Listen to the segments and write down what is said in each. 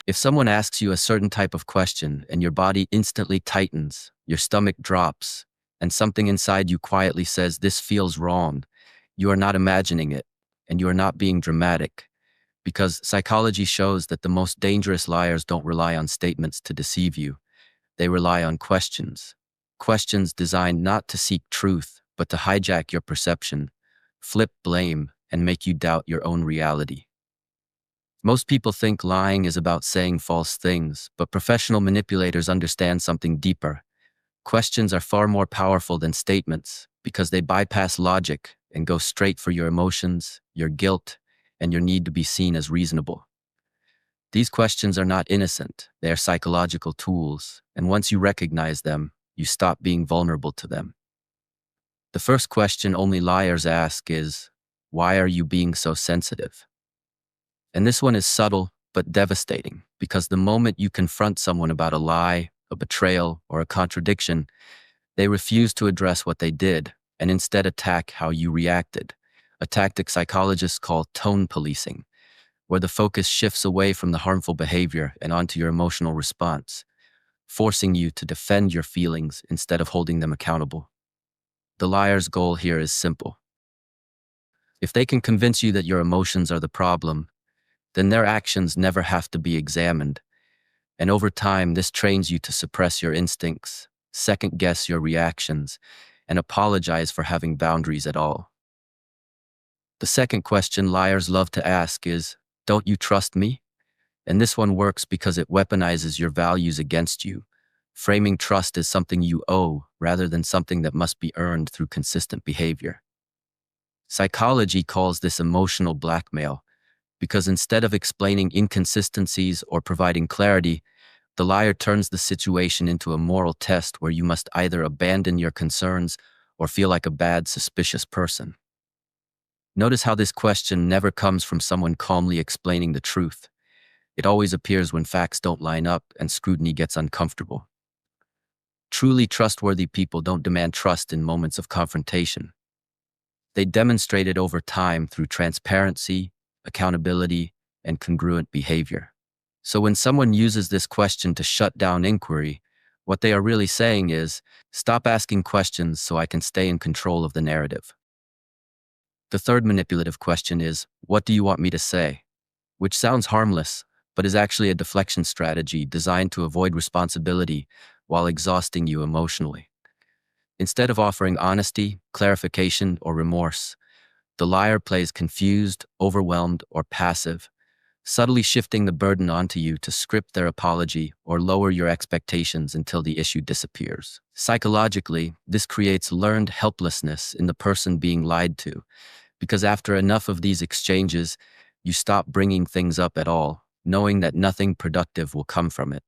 If someone asks you a certain type of question and your body instantly tightens, your stomach drops, and something inside you quietly says, "This feels wrong," you are not imagining it, and you are not being dramatic. Because psychology shows that the most dangerous liars don't rely on statements to deceive you. They rely on questions. Questions designed not to seek truth, but to hijack your perception, flip blame, and make you doubt your own reality. Most people think lying is about saying false things, but professional manipulators understand something deeper. Questions are far more powerful than statements because they bypass logic and go straight for your emotions, your guilt, and your need to be seen as reasonable. These questions are not innocent, they are psychological tools, and once you recognize them, you stop being vulnerable to them. The first question only liars ask is, "Why are you being so sensitive?" And this one is subtle but devastating because the moment you confront someone about a lie, a betrayal, or a contradiction, they refuse to address what they did and instead attack how you reacted, a tactic psychologists call tone policing, where the focus shifts away from the harmful behavior and onto your emotional response, forcing you to defend your feelings instead of holding them accountable. The liar's goal here is simple. If they can convince you that your emotions are the problem, then their actions never have to be examined. And over time, this trains you to suppress your instincts, second-guess your reactions, and apologize for having boundaries at all. The second question liars love to ask is, "Don't you trust me?" And this one works because it weaponizes your values against you, framing trust as something you owe rather than something that must be earned through consistent behavior. Psychology calls this emotional blackmail, because instead of explaining inconsistencies or providing clarity, the liar turns the situation into a moral test where you must either abandon your concerns or feel like a bad, suspicious person. Notice how this question never comes from someone calmly explaining the truth. It always appears when facts don't line up and scrutiny gets uncomfortable. Truly trustworthy people don't demand trust in moments of confrontation. They demonstrate it over time through transparency, accountability, and congruent behavior. So when someone uses this question to shut down inquiry, what they are really saying is, "Stop asking questions so I can stay in control of the narrative." The third manipulative question is, "What do you want me to say?" Which sounds harmless, but is actually a deflection strategy designed to avoid responsibility while exhausting you emotionally. Instead of offering honesty, clarification, or remorse, the liar plays confused, overwhelmed, or passive, subtly shifting the burden onto you to script their apology or lower your expectations until the issue disappears. Psychologically, this creates learned helplessness in the person being lied to, because after enough of these exchanges, you stop bringing things up at all, knowing that nothing productive will come from it.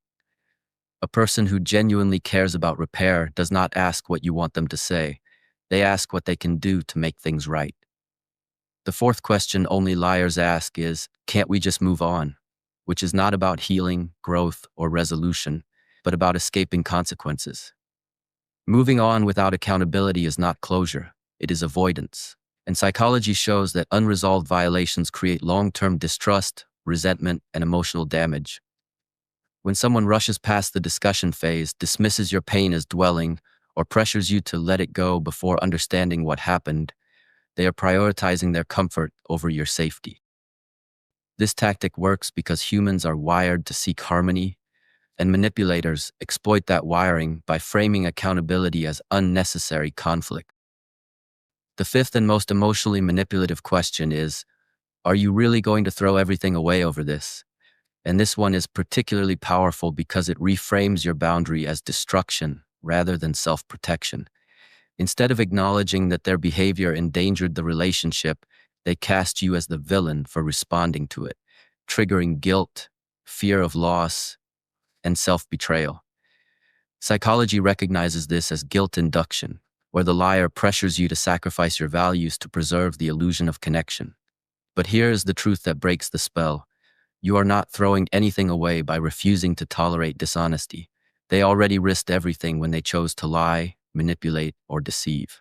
A person who genuinely cares about repair does not ask what you want them to say. They ask what they can do to make things right. The fourth question only liars ask is, "Can't we just move on?" Which is not about healing, growth, or resolution, but about escaping consequences. Moving on without accountability is not closure, it is avoidance. And psychology shows that unresolved violations create long-term distrust, resentment, and emotional damage. When someone rushes past the discussion phase, dismisses your pain as dwelling, or pressures you to let it go before understanding what happened, they are prioritizing their comfort over your safety. This tactic works because humans are wired to seek harmony, and manipulators exploit that wiring by framing accountability as unnecessary conflict. The fifth and most emotionally manipulative question is, "Are you really going to throw everything away over this?" And this one is particularly powerful because it reframes your boundary as destruction rather than self-protection. Instead of acknowledging that their behavior endangered the relationship, they cast you as the villain for responding to it, triggering guilt, fear of loss, and self-betrayal. Psychology recognizes this as guilt induction, where the liar pressures you to sacrifice your values to preserve the illusion of connection. But here is the truth that breaks the spell. You are not throwing anything away by refusing to tolerate dishonesty. They already risked everything when they chose to lie, manipulate, or deceive.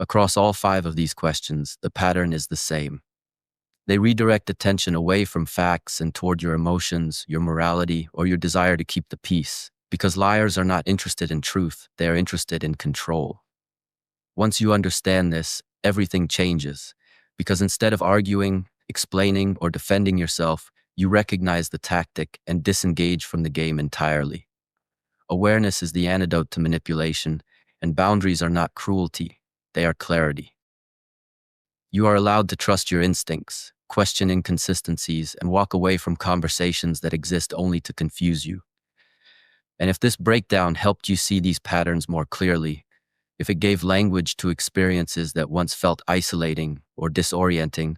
Across all 5 of these questions, the pattern is the same. They redirect attention away from facts and toward your emotions, your morality, or your desire to keep the peace. Because liars are not interested in truth, they are interested in control. Once you understand this, everything changes. Because instead of arguing, explaining, or defending yourself, you recognize the tactic and disengage from the game entirely. Awareness is the antidote to manipulation, and boundaries are not cruelty, they are clarity. You are allowed to trust your instincts, question inconsistencies, and walk away from conversations that exist only to confuse you. And if this breakdown helped you see these patterns more clearly, if it gave language to experiences that once felt isolating or disorienting,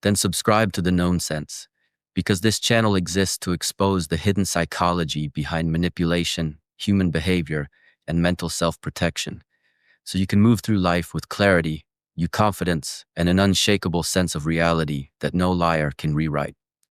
then subscribe to the Knownsense, because this channel exists to expose the hidden psychology behind manipulation, human behavior, and mental self-protection, so you can move through life with clarity, confidence, and an unshakable sense of reality that no liar can rewrite.